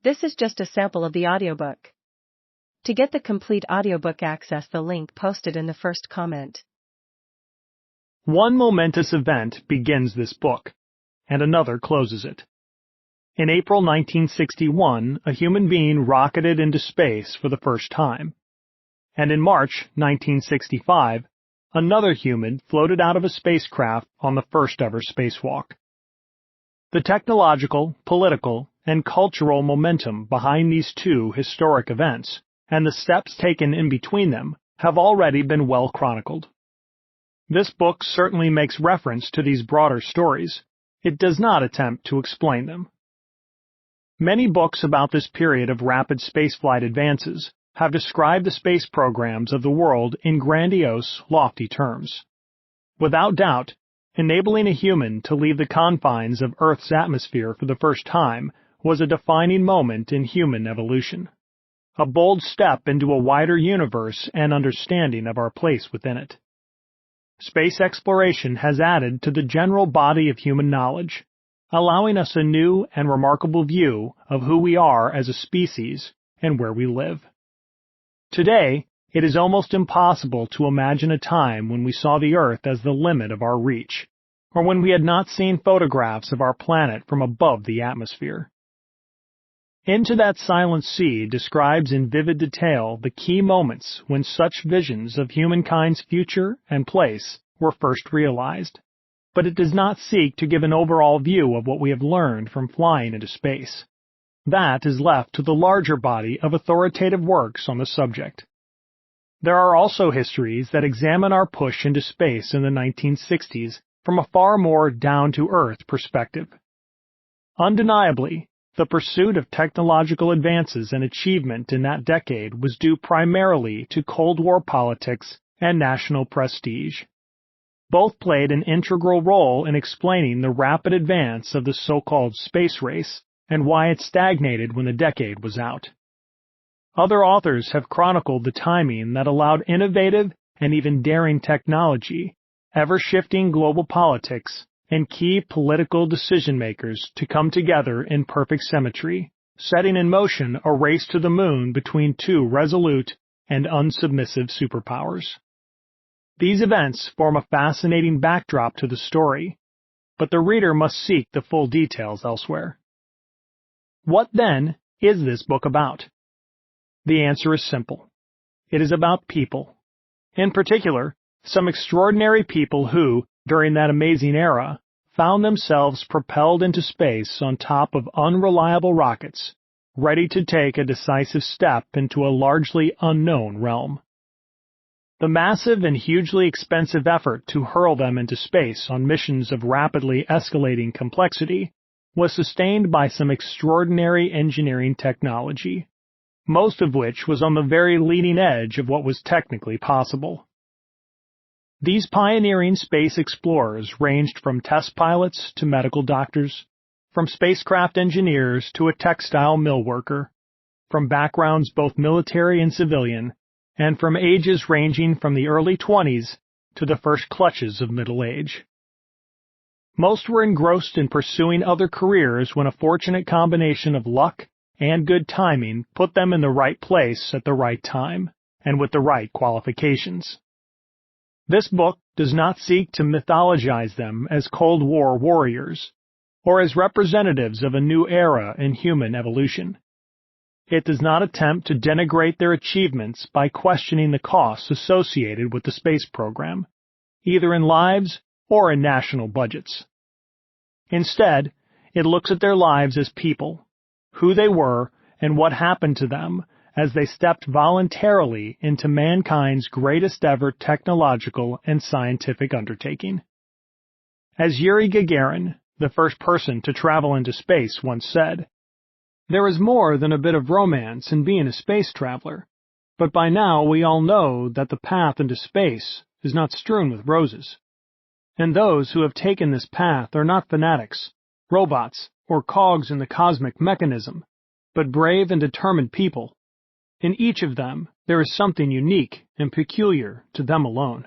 This is just a sample of the audiobook. To get the complete audiobook, access the link posted in the first comment. One momentous event begins this book, and another closes it. In April 1961, a human being rocketed into space for the first time. And in March 1965, another human floated out of a spacecraft on the first ever spacewalk. The technological, political, and cultural momentum behind these two historic events, and the steps taken in between them, have already been well chronicled. This book certainly makes reference to these broader stories. It does not attempt to explain them. Many books about this period of rapid spaceflight advances have described the space programs of the world in grandiose, lofty terms. Without doubt, enabling a human to leave the confines of Earth's atmosphere for the first time was a defining moment in human evolution, a bold step into a wider universe and understanding of our place within it. Space exploration has added to the general body of human knowledge, allowing us a new and remarkable view of who we are as a species and where we live. Today, it is almost impossible to imagine a time when we saw the Earth as the limit of our reach, or when we had not seen photographs of our planet from above the atmosphere. Into That Silent Sea describes in vivid detail the key moments when such visions of humankind's future and place were first realized, but it does not seek to give an overall view of what we have learned from flying into space. That is left to the larger body of authoritative works on the subject. There are also histories that examine our push into space in the 1960s from a far more down-to-earth perspective. Undeniably, the pursuit of technological advances and achievement in that decade was due primarily to Cold War politics and national prestige. Both played an integral role in explaining the rapid advance of the so-called space race and why it stagnated when the decade was out. Other authors have chronicled the timing that allowed innovative and even daring technology, ever-shifting global politics, and key political decision-makers to come together in perfect symmetry, setting in motion a race to the moon between two resolute and unsubmissive superpowers. These events form a fascinating backdrop to the story, but the reader must seek the full details elsewhere. What, then, is this book about? The answer is simple. It is about people. In particular, some extraordinary people who, during that amazing era, found themselves propelled into space on top of unreliable rockets, ready to take a decisive step into a largely unknown realm. The massive and hugely expensive effort to hurl them into space on missions of rapidly escalating complexity was sustained by some extraordinary engineering technology, most of which was on the very leading edge of what was technically possible. These pioneering space explorers ranged from test pilots to medical doctors, from spacecraft engineers to a textile mill worker, from backgrounds both military and civilian, and from ages ranging from the early 20s to the first clutches of middle age. Most were engrossed in pursuing other careers when a fortunate combination of luck and good timing put them in the right place at the right time, and with the right qualifications. This book does not seek to mythologize them as Cold War warriors, or as representatives of a new era in human evolution. It does not attempt to denigrate their achievements by questioning the costs associated with the space program, either in lives or in national budgets. Instead, it looks at their lives as people, who they were and what happened to them as they stepped voluntarily into mankind's greatest ever technological and scientific undertaking. As Yuri Gagarin, the first person to travel into space, once said, "There is more than a bit of romance in being a space traveler, but by now we all know that the path into space is not strewn with roses. And those who have taken this path are not fanatics, robots, or cogs in the cosmic mechanism, but brave and determined people. In each of them, there is something unique and peculiar to them alone."